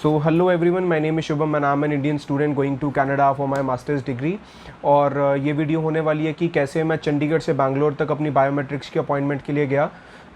So hello everyone, my name is Shubham and I'm an Indian student going to Canada for my master's degree। और ये video होने वाली है कि कैसे मैं चंडीगढ़ से बैंगलोर तक अपनी बायोमेट्रिक्स की अपॉइंटमेंट के लिए गया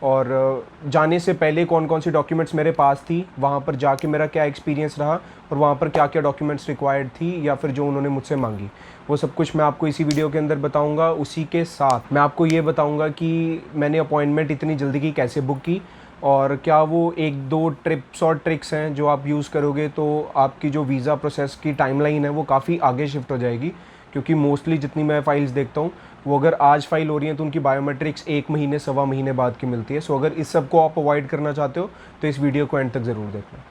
और जाने से पहले कौन कौन सी डॉक्यूमेंट्स मेरे पास थी, वहाँ पर जाके मेरा क्या एक्सपीरियंस रहा और वहाँ पर क्या क्या डॉक्यूमेंट्स रिक्वायर्ड थी या फिर जो उन्होंने मुझसे मांगी, वो सब कुछ मैं आपको इसी वीडियो के अंदर बताऊँगा। उसी के साथ मैं आपको ये बताऊँगा कि मैंने अपॉइंटमेंट इतनी जल्दी की कैसे बुक की और क्या वो एक दो टिप्स और ट्रिक्स हैं जो आप यूज़ करोगे तो आपकी जो वीज़ा प्रोसेस की टाइमलाइन है वो काफ़ी आगे शिफ्ट हो जाएगी। क्योंकि मोस्टली जितनी मैं फ़ाइल्स देखता हूँ वो अगर आज फाइल हो रही हैं तो उनकी बायोमेट्रिक्स 1 महीने सवा महीने बाद की मिलती है। सो अगर इस सब को आप अवॉइड करना चाहते हो तो इस वीडियो को एंड तक ज़रूर देखना।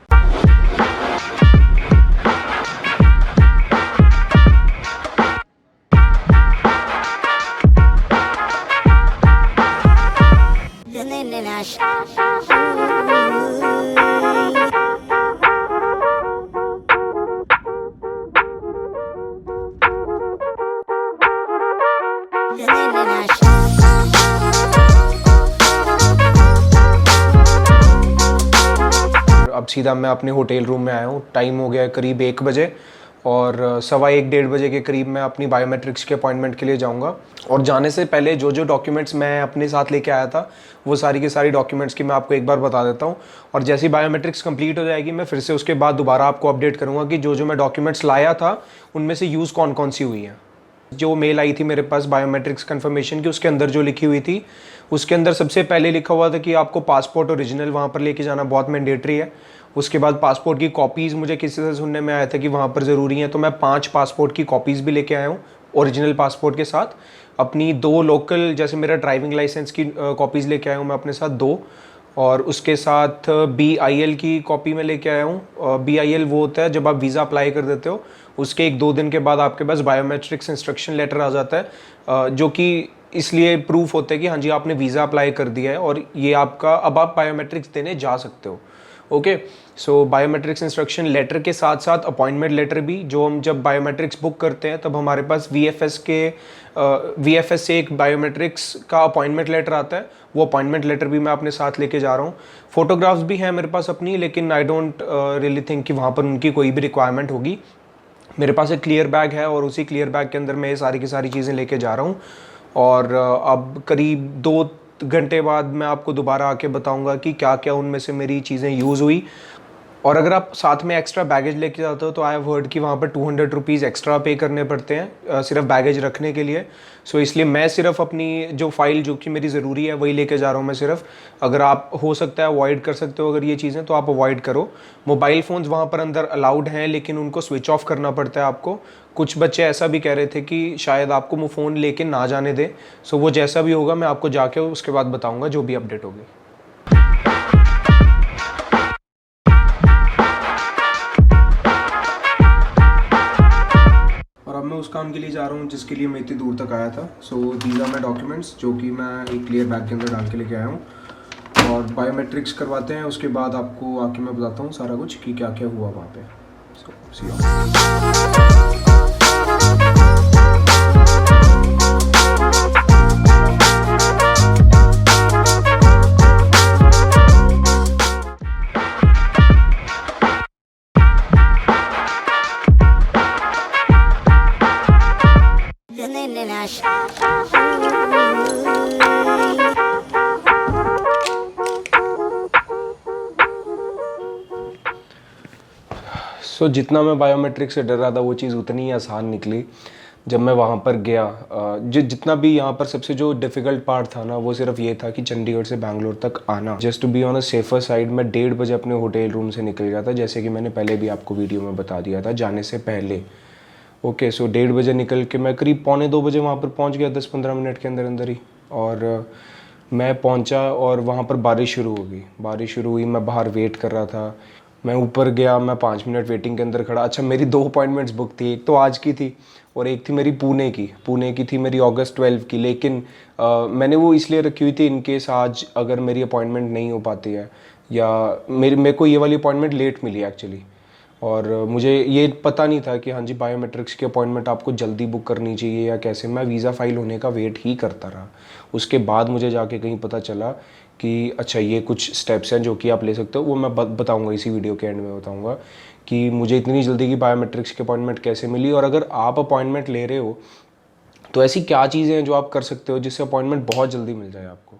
अब सीधा मैं अपने होटल रूम में आया हूँ। टाइम हो गया है करीब 1 बजे और सवा 1-1:30 बजे के करीब मैं अपनी बायोमेट्रिक्स के अपॉइंटमेंट के लिए जाऊँगा। और जाने से पहले जो जो डॉक्यूमेंट्स मैं अपने साथ लेके आया था वो सारी की सारी डॉक्यूमेंट्स की मैं आपको एक बार बता देता हूँ। और जैसे ही बायोमेट्रिक्स कंप्लीट हो जाएगी मैं फिर से उसके बाद दोबारा आपको अपडेट करूँगा कि जो जो मैं डॉक्यूमेंट्स लाया था उनमें से यूज़ कौन कौन सी हुई हैं। जो मेल आई थी मेरे पास बायोमेट्रिक्स कंफर्मेशन की, उसके अंदर जो लिखी हुई थी उसके अंदर सबसे पहले लिखा हुआ था कि आपको पासपोर्ट ओरिजिनल वहाँ पर लेके जाना बहुत मैंडेटरी है। उसके बाद पासपोर्ट की कॉपीज़ मुझे किसी से सुनने में आया था कि वहाँ पर ज़रूरी है, तो मैं 5 पासपोर्ट की कॉपीज़ भी लेके आया हूँ ओरिजिनल पासपोर्ट के साथ। अपनी 2 लोकल जैसे मेरा ड्राइविंग लाइसेंस की कॉपीज़ लेके आया हूँ मैं अपने साथ 2। और उसके साथ BIL की कॉपी में लेके आया हूँ। BIL वो होता है जब आप वीज़ा अप्लाई कर देते हो उसके 1-2 दिन के बाद आपके पास बायोमेट्रिक्स इंस्ट्रक्शन लेटर आ जाता है, जो कि इसलिए प्रूफ होता है कि हाँ जी आपने वीज़ा अप्लाई कर दिया है और ये आपका अब आप बायोमेट्रिक्स देने जा सकते हो। ओके, सो बायोमेट्रिक्स इंस्ट्रक्शन लेटर के साथ साथ अपॉइंटमेंट लेटर भी, जो हम जब बायोमेट्रिक्स बुक करते हैं तब हमारे पास VFS से एक बायोमेट्रिक्स का अपॉइंटमेंट लेटर आता है, वो अपॉइंटमेंट लेटर भी मैं अपने साथ लेके जा रहा हूँ। फोटोग्राफ्स भी हैं मेरे पास अपनी, लेकिन आई डोंट रियली थिंक कि वहाँ पर उनकी कोई भी रिक्वायरमेंट होगी। मेरे पास एक क्लियर बैग है और उसी क्लियर बैग के अंदर मैं ये सारी की सारी चीज़ें लेके जा रहा हूँ। और अब करीब 2 घंटे बाद मैं आपको दोबारा आके बताऊंगा कि क्या क्या उनमें से मेरी चीज़ें यूज़ हुई। और अगर आप साथ में एक्स्ट्रा बैगेज लेके जाते हो तो आई हैव हर्ड कि वहाँ पर 200 रुपीज़ एक्स्ट्रा पे करने पड़ते हैं सिर्फ बैगेज रखने के लिए। सो इसलिए मैं सिर्फ अपनी जो फ़ाइल जो कि मेरी ज़रूरी है वही लेके जा रहा हूँ मैं सिर्फ। अगर आप हो सकता है अवॉइड कर सकते हो अगर ये चीज़ें, तो आप अवॉइड करो। मोबाइल फ़ोन्स वहाँ पर अंदर अलाउड हैं लेकिन उनको स्विच ऑफ करना पड़ता है आपको। कुछ बच्चे ऐसा भी कह रहे थे कि शायद आपको वो फ़ोन लेके ना जाने दें। सो वो जैसा भी होगा मैं आपको जाके उसके बाद बताऊँगा जो भी अपडेट होगी। और अब मैं उस काम के लिए जा रहा हूँ जिसके लिए मैं इतनी दूर तक आया था। So these are my documents जो कि मैं एक क्लियर बैग के अंदर डाल के लेके आया हूँ। और बायोमेट्रिक्स करवाते हैं, उसके बाद आपको आके मैं बताता हूँ सारा कुछ कि क्या क्या हुआ वहाँ पे। सो सी यू। सो जितना मैं बायोमेट्रिक से डर रहा था वो चीज़ उतनी ही आसान निकली जब मैं वहाँ पर गया। जितना भी यहाँ पर सबसे जो डिफ़िकल्ट पार्ट था ना वो सिर्फ ये था कि चंडीगढ़ से बैंगलोर तक आना। Just to be on a safer side मैं 1:30 बजे अपने होटल रूम से निकल गया था, जैसे कि मैंने पहले भी आपको वीडियो में बता दिया था जाने से पहले। ओके, सो 1:30 बजे निकल के मैं करीब 1:45 बजे वहाँ पर पहुँच गया, 10-15 मिनट के अंदर अंदर ही। और मैं पहुँचा और वहाँ पर बारिश शुरू हो गई। बारिश शुरू हुई, मैं बाहर वेट कर रहा था। मैं ऊपर गया, मैं 5 मिनट वेटिंग के अंदर खड़ा। अच्छा, मेरी 2 अपॉइंटमेंट्स बुक थी, एक तो आज की थी और एक थी मेरी पुणे की थी मेरी अगस्त 12 की। लेकिन मैंने वो इसलिए रखी हुई थी इन केस आज अगर मेरी अपॉइंटमेंट नहीं हो पाती है या मेरे को ये वाली अपॉइंटमेंट लेट मिली एक्चुअली। और मुझे ये पता नहीं था कि हाँ जी बायोमेट्रिक्स की अपॉइंटमेंट आपको जल्दी बुक करनी चाहिए या कैसे। मैं वीज़ा फाइल होने का वेट ही करता रहा। उसके बाद मुझे जाके कहीं पता चला कि अच्छा ये कुछ स्टेप्स हैं जो कि आप ले सकते हो। वो मैं बताऊंगा इसी वीडियो के एंड में, बताऊंगा कि मुझे इतनी जल्दी की बायोमेट्रिक्स की अपॉइंटमेंट कैसे मिली, और अगर आप अपॉइंटमेंट ले रहे हो तो ऐसी क्या चीज़ें हैं जो आप कर सकते हो जिससे अपॉइंटमेंट बहुत जल्दी मिल जाए आपको।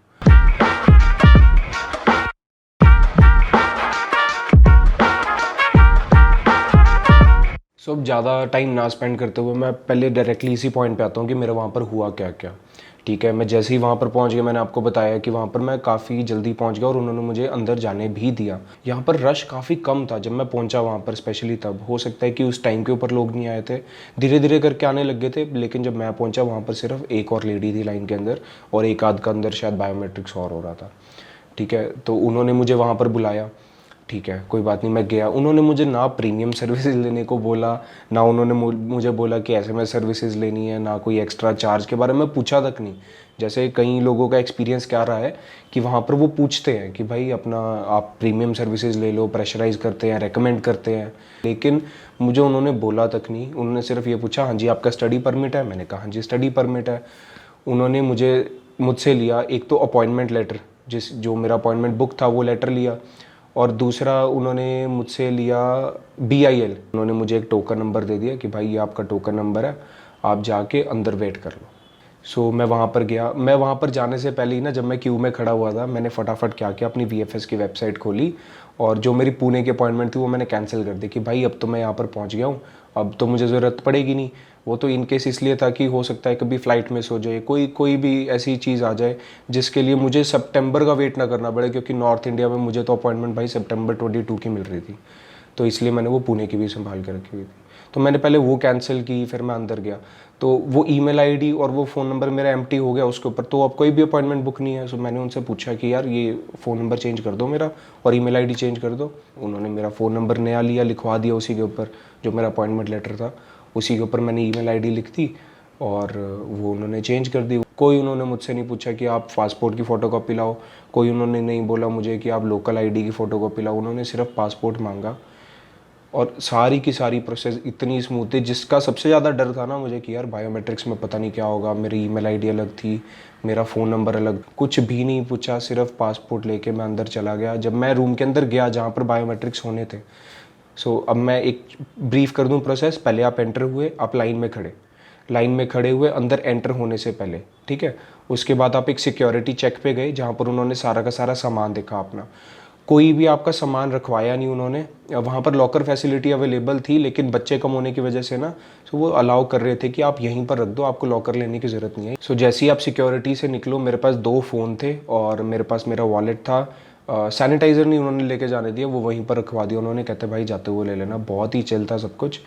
अब ज़्यादा टाइम ना स्पेंड करते हुए मैं पहले डायरेक्टली इसी पॉइंट पे आता हूँ कि मेरा वहाँ पर हुआ क्या क्या। ठीक है, मैं जैसे ही वहाँ पर पहुँच गया, मैंने आपको बताया कि वहाँ पर मैं काफ़ी जल्दी पहुँच गया और उन्होंने मुझे अंदर जाने भी दिया। यहाँ पर रश काफ़ी कम था जब मैं पहुँचा वहाँ पर, स्पेशली तब। हो सकता है कि उस टाइम के ऊपर लोग नहीं आए थे, धीरे धीरे करके आने लग गए थे। लेकिन जब मैं पहुँचा वहाँ पर सिर्फ एक और लेडी थी लाइन के अंदर, और एक आध का अंदर शायद बायोमेट्रिक्स और हो रहा था। ठीक है, तो उन्होंने मुझे वहाँ पर बुलाया। ठीक है, कोई बात नहीं, मैं गया। उन्होंने मुझे ना प्रीमियम सर्विसेज लेने को बोला, ना उन्होंने मुझे बोला कि एसएमएस सर्विसेज लेनी है, ना कोई एक्स्ट्रा चार्ज के बारे में पूछा तक नहीं। जैसे कई लोगों का एक्सपीरियंस क्या रहा है कि वहाँ पर वो पूछते हैं कि भाई अपना आप प्रीमियम सर्विसेज ले लो, प्रेशराइज करते हैं, रेकमेंड करते हैं। लेकिन मुझे उन्होंने बोला तक नहीं। उन्होंने सिर्फ ये पूछा, हाँ जी आपका स्टडी परमिट है? मैंने कहा हाँ जी स्टडी परमिट है। उन्होंने मुझसे लिया एक तो अपॉइंटमेंट लेटर, जो मेरा अपॉइंटमेंट बुक था वो लेटर लिया, और दूसरा उन्होंने मुझसे लिया BIL। उन्होंने मुझे एक टोकन नंबर दे दिया कि भाई ये आपका टोकन नंबर है, आप जाके अंदर वेट कर लो। सो मैं वहाँ पर गया। मैं वहाँ पर जाने से पहले ही ना, जब मैं क्यू में खड़ा हुआ था, मैंने फटाफट क्या किया, अपनी VFS की वेबसाइट खोली और जो मेरी पुणे की अपॉइंटमेंट थी वो मैंने कैंसिल कर दी कि भाई अब तो मैं यहाँ पर पहुँच गया हूँ, अब तो मुझे ज़रूरत पड़ेगी नहीं। वो तो इन केस इसलिए था कि हो सकता है कभी फ़्लाइट मिस हो जाए, कोई भी ऐसी चीज़ आ जाए जिसके लिए मुझे सितंबर का वेट ना करना पड़े, क्योंकि नॉर्थ इंडिया में मुझे तो अपॉइंटमेंट भाई सितंबर 22 की मिल रही थी। तो इसलिए मैंने वो पुणे की भी संभाल के रखी हुई थी। तो मैंने पहले वो कैंसिल की, फिर मैं अंदर गया। तो वो ईमेल आईडी और वो फ़ोन नंबर मेरा एम्प्टी हो गया उसके ऊपर, तो अब कोई भी अपॉइंटमेंट बुक नहीं है। सो मैंने उनसे पूछा कि यार ये फ़ोन नंबर चेंज कर दो मेरा, और ईमेल आईडी चेंज कर दो। उन्होंने मेरा फ़ोन नंबर नया लिया, लिखवा दिया उसी के ऊपर जो मेरा अपॉइंटमेंट लेटर था, उसी के ऊपर मैंने ईमेल आईडी लिख दी और वो उन्होंने चेंज कर दी। कोई उन्होंने मुझसे नहीं पूछा कि आप पासपोर्ट की फ़ोटोकॉपी लाओ, कोई उन्होंने नहीं बोला मुझे कि आप लोकल आईडी की फ़ोटोकॉपी लाओ। उन्होंने सिर्फ पासपोर्ट मांगा, और सारी की सारी प्रोसेस इतनी स्मूथ थी। जिसका सबसे ज़्यादा डर था ना मुझे कि यार बायोमेट्रिक्स में पता नहीं क्या होगा, मेरी ईमेल आईडी अलग थी, मेरा फ़ोन नंबर अलग, कुछ भी नहीं पूछा, सिर्फ पासपोर्ट लेके मैं अंदर चला गया। जब मैं रूम के अंदर गया जहाँ पर बायोमेट्रिक्स होने थे, अब मैं एक ब्रीफ कर दूँ प्रोसेस। पहले आप एंटर हुए, आप लाइन में खड़े हुए अंदर एंटर होने से पहले, ठीक है। उसके बाद आप एक सिक्योरिटी चेक पे गए जहाँ पर उन्होंने सारा का सारा सामान देखा अपना। कोई भी आपका सामान रखवाया नहीं उन्होंने। वहाँ पर लॉकर फैसिलिटी अवेलेबल थी, लेकिन बच्चे कम होने की वजह से ना, तो वो अलाउ कर रहे थे कि आप यहीं पर रख दो, आपको लॉकर लेने की ज़रूरत नहीं है। जैसे ही आप सिक्योरिटी से निकलो, मेरे पास 2 फ़ोन थे और मेरे पास मेरा वॉलेट था। सैनिटाइज़र नहीं उन्होंने लेके जाने दिया, वो वहीं पर रखवा दिया उन्होंने, कहते भाई जाते हुए ले लेना। बहुत ही चिल था सब कुछ।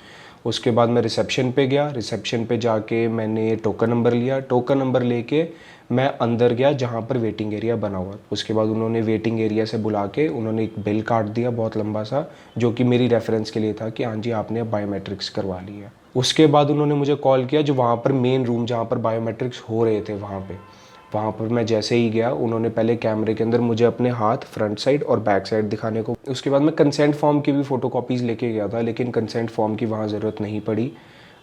उसके बाद मैं रिसेप्शन पे गया। रिसेप्शन पे जाके मैंने टोकन नंबर लिया। टोकन नंबर लेके मैं अंदर गया जहाँ पर वेटिंग एरिया बना हुआ। उसके बाद उन्होंने वेटिंग एरिया से बुला के उन्होंने एक बिल काट दिया बहुत लंबा सा, जो कि मेरी रेफरेंस के लिए था कि हाँ जी आपने बायोमेट्रिक्स करवा ली है। उसके बाद उन्होंने मुझे कॉल किया जो वहाँ पर मेन रूम जहाँ पर बायोमेट्रिक्स हो रहे थे वहाँ पर मैं जैसे ही गया, उन्होंने पहले कैमरे के अंदर मुझे अपने हाथ फ्रंट साइड और बैक साइड दिखाने को। उसके बाद मैं कंसेंट फॉर्म की भी फ़ोटोकॉपीज़ लेके गया था, लेकिन कंसेंट फॉर्म की वहाँ ज़रूरत नहीं पड़ी,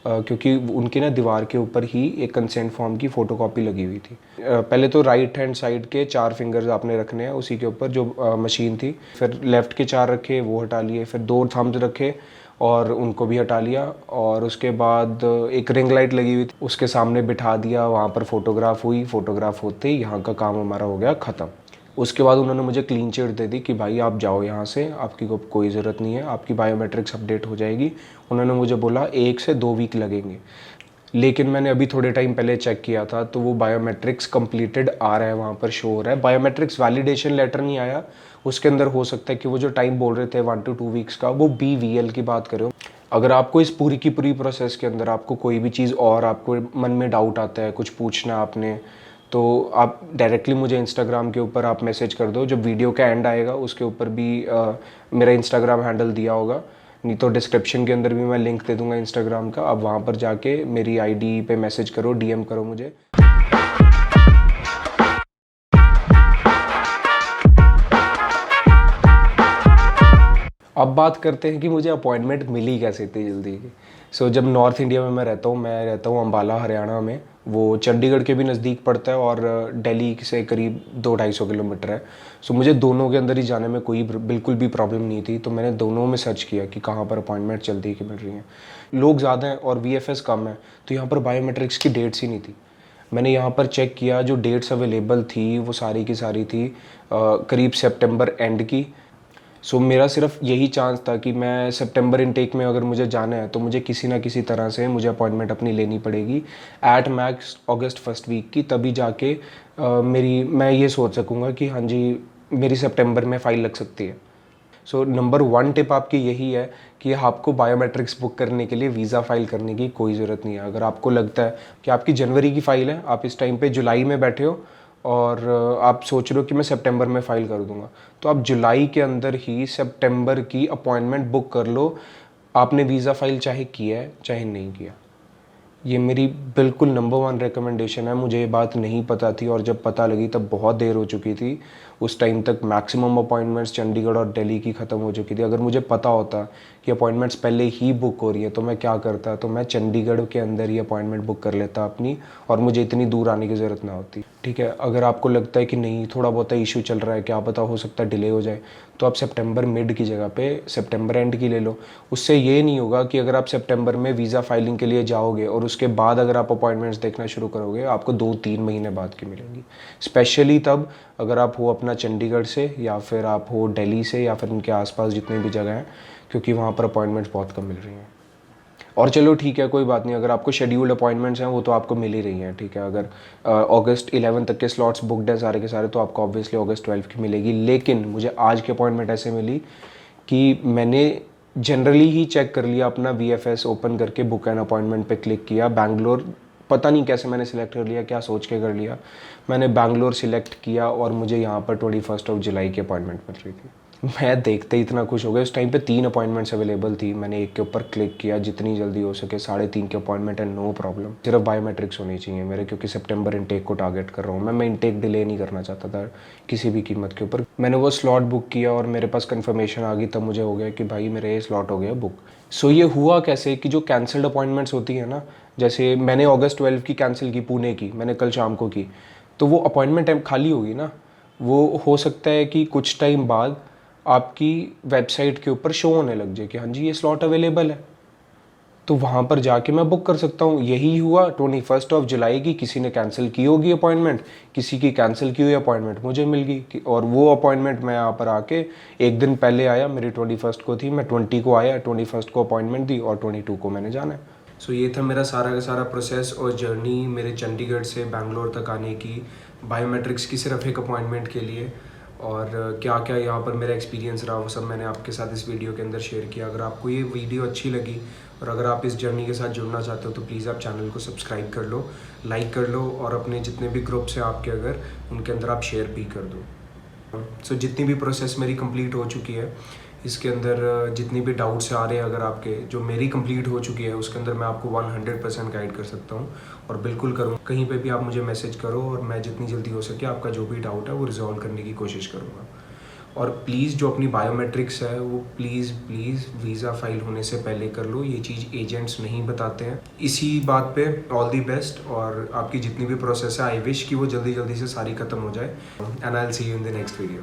क्योंकि उनकी ना दीवार के ऊपर ही एक कंसेंट फॉर्म की फ़ोटोकॉपी लगी हुई थी। पहले तो राइट हैंड साइड के 4 फिंगर्स आपने रखने हैं उसी के ऊपर जो मशीन थी, फिर लेफ़्ट के 4 रखे, वो हटा लिए, फिर 2 थम्स रखे और उनको भी हटा लिया। और उसके बाद एक रिंग लाइट लगी हुई थी, उसके सामने बिठा दिया। वहाँ पर फ़ोटोग्राफ हुई। फ़ोटोग्राफ होते ही यहाँ का काम हमारा हो गया ख़त्म। उसके बाद उन्होंने मुझे क्लीन चिट दे दी कि भाई आप जाओ यहाँ से, आपकी कोई ज़रूरत नहीं है, आपकी बायोमेट्रिक्स अपडेट हो जाएगी। उन्होंने मुझे बोला 1 से 2 वीक लगेंगे, लेकिन मैंने अभी थोड़े टाइम पहले चेक किया था तो वो बायोमेट्रिक्स कंप्लीटेड आ रहा है, वहाँ पर शो हो रहा है। बायोमेट्रिक्स वैलिडेशन लेटर नहीं आया, उसके अंदर हो सकता है कि वो जो टाइम बोल रहे थे 1 to 2 वीक्स का, वो BVL की बात करो। अगर आपको इस पूरी की पूरी प्रोसेस के अंदर आपको कोई भी चीज़ और आपको मन में डाउट आता है, कुछ पूछना आपने, तो आप डायरेक्टली मुझे इंस्टाग्राम के ऊपर आप मैसेज कर दो। जब वीडियो का एंड आएगा उसके ऊपर भी मेरा इंस्टाग्राम हैंडल दिया होगा, नहीं तो डिस्क्रिप्शन के अंदर भी मैं लिंक दे दूंगा इंस्टाग्राम का। आप वहाँ पर जाके मेरी आईडी पे मैसेज करो, DM करो मुझे। अब बात करते हैं कि मुझे अपॉइंटमेंट मिली कैसे इतनी जल्दी की। सो जब नॉर्थ इंडिया में मैं रहता हूँ अम्बाला हरियाणा में, वो चंडीगढ़ के भी नज़दीक पड़ता है और दिल्ली से करीब 200-250 किलोमीटर है। सो मुझे दोनों के अंदर ही जाने में कोई बिल्कुल भी प्रॉब्लम नहीं थी। तो मैंने दोनों में सर्च किया कि कहाँ पर अपॉइंटमेंट जल्दी की मिल रही हैं। लोग ज़्यादा हैं और VFS कम है, तो यहाँ पर बायोमेट्रिक्स की डेट्स ही नहीं थी। मैंने यहाँ पर चेक किया, जो डेट्स अवेलेबल थी वो सारी की सारी थी करीब सितंबर एंड की। सो मेरा सिर्फ यही चांस था कि मैं सितंबर इनटेक में अगर मुझे जाना है तो मुझे किसी ना किसी तरह से मुझे अपॉइंटमेंट अपनी लेनी पड़ेगी at max August first week की, तभी जाके मैं ये सोच सकूँगा कि हाँ जी मेरी सितंबर में फ़ाइल लग सकती है। सो नंबर 1 टिप आपकी यही है कि आपको बायोमेट्रिक्स बुक करने के लिए वीज़ा फ़ाइल करने की कोई ज़रूरत नहीं है। अगर आपको लगता है कि आपकी जनवरी की फ़ाइल है, आप इस टाइम पे जुलाई में बैठे हो और आप सोच रहे हो कि मैं सितंबर में फ़ाइल कर दूंगा, तो आप जुलाई के अंदर ही सितंबर की अपॉइंटमेंट बुक कर लो। आपने वीज़ा फ़ाइल चाहे किया है चाहे नहीं किया। ये मेरी बिल्कुल नंबर 1 रिकमेंडेशन है। मुझे ये बात नहीं पता थी और जब पता लगी तब बहुत देर हो चुकी थी। उस टाइम तक मैक्सिमम अपॉइंटमेंट्स चंडीगढ़ और दिल्ली की ख़त्म हो चुकी थी। अगर मुझे पता होता कि अपॉइंटमेंट्स पहले ही बुक हो रही है तो मैं क्या करता, तो मैं चंडीगढ़ के अंदर ही अपॉइंटमेंट बुक कर लेता अपनी, और मुझे इतनी दूर आने की ज़रूरत ना होती। ठीक है, अगर आपको लगता है कि नहीं थोड़ा बहुत इशू चल रहा है, क्या पता हो सकता है डिले हो जाए, तो आप सितंबर मिड की जगह पे सितंबर एंड की ले लो। उससे ये नहीं होगा कि अगर आप सितंबर में वीज़ा फाइलिंग के लिए जाओगे और उसके बाद अगर आप अपॉइंटमेंट्स देखना शुरू करोगे, आपको 2-3 महीने बाद की मिलेंगी। स्पेशली तब अगर आप हो अपना चंडीगढ़ से या फिर आप हो दिल्ली से या फिर उनके आसपास जितनी भी जगह हैं, क्योंकि वहाँ पर अपॉइंटमेंट्स बहुत कम मिल रही हैं। और चलो ठीक है, कोई बात नहीं, अगर आपको शेड्यूल्ड अपॉइंटमेंट्स हैं वो तो आपको मिल ही रही हैं। ठीक है, अगर अगस्त 11 तक के स्लॉट्स बुकड हैं सारे के सारे, तो आपको ऑब्वियसली अगस्त 12 की मिलेगी। लेकिन मुझे आज की अपॉइंटमेंट ऐसे मिली कि मैंने जनरली ही चेक कर लिया, अपना VFS ओपन करके बुक एन अपॉइंटमेंट पे क्लिक किया। बैंगलोर, पता नहीं कैसे मैंने सिलेक्ट कर लिया, क्या सोच के कर लिया, मैंने बैंगलोर सिलेक्ट किया और मुझे यहाँ पर 21 जुलाई की अपॉइंटमेंट मिल रही थी। मैं देखते ही इतना खुश हो गया। उस टाइम पे 3 अपॉइंटमेंट्स अवेलेबल थी, मैंने एक के ऊपर क्लिक किया, जितनी जल्दी हो सके 3.5 की अपॉइंटमेंट है, नो प्रॉब्लम। सिर्फ बायोमेट्रिक्स होनी चाहिए मेरे, क्योंकि सितंबर इनटेक को टारगेट कर रहा हूँ मैं इनटेक डिले नहीं करना चाहता था किसी भी कीमत के ऊपर। मैंने वो स्लॉट बुक किया और मेरे पास कन्फर्मेशन आ गई, तब मुझे हो गया कि भाई मेरा ये स्लॉट हो गया बुक। सो ये हुआ कैसे कि जो कैंसल्ड अपॉइंटमेंट्स होती है ना, जैसे मैंने अगस्त 12 की कैंसिल की, पुणे की मैंने कल शाम को की, तो वो अपॉइंटमेंट खाली होगी ना, वो हो सकता है कि कुछ टाइम बाद आपकी वेबसाइट के ऊपर शो होने लग जाए कि हाँ जी ये स्लॉट अवेलेबल है, तो वहाँ पर जाके मैं बुक कर सकता हूँ। यही हुआ 21 जुलाई की, किसी ने कैंसिल की होगी अपॉइंटमेंट, किसी की कैंसिल की हुई अपॉइंटमेंट मुझे मिल गई, और वो अपॉइंटमेंट मैं यहाँ पर आके एक दिन पहले आया, मेरी 21 को थी, मैं 20 को आया, 21 को अपॉइंटमेंट दी और 22 को मैंने जाना है। सो ये था मेरा सारा का सारा प्रोसेस और जर्नी मेरे चंडीगढ़ से बैंगलोर तक आने की, बायोमेट्रिक्स की सिर्फ एक अपॉइंटमेंट के लिए। और क्या क्या यहाँ पर मेरा एक्सपीरियंस रहा वो सब मैंने आपके साथ इस वीडियो के अंदर शेयर किया। अगर आपको ये वीडियो अच्छी लगी और अगर आप इस जर्नी के साथ जुड़ना चाहते हो तो प्लीज़ आप चैनल को सब्सक्राइब कर लो, लाइक कर लो, और अपने जितने भी ग्रुप्स हैं आपके अगर उनके अंदर आप शेयर भी कर दो। सो जितनी भी प्रोसेस मेरी कंप्लीट हो चुकी है, इसके अंदर जितनी भी डाउट्स आ रहे हैं अगर आपके, जो मेरी कंप्लीट हो चुकी है उसके अंदर मैं आपको 100% गाइड कर सकता हूँ और बिल्कुल करूँ। कहीं पे भी आप मुझे मैसेज करो और मैं जितनी जल्दी हो सके आपका जो भी डाउट है वो रिजॉल्व करने की कोशिश करूँगा। और प्लीज़ जो अपनी बायोमेट्रिक्स है वो प्लीज़ वीज़ा फाइल होने से पहले कर लो, ये चीज़ एजेंट्स नहीं बताते हैं। इसी बात पे ऑल दी बेस्ट, और आपकी जितनी भी प्रोसेस है आई विश कि वो जल्दी से सारी ख़त्म हो जाए। And I will see you in the next video.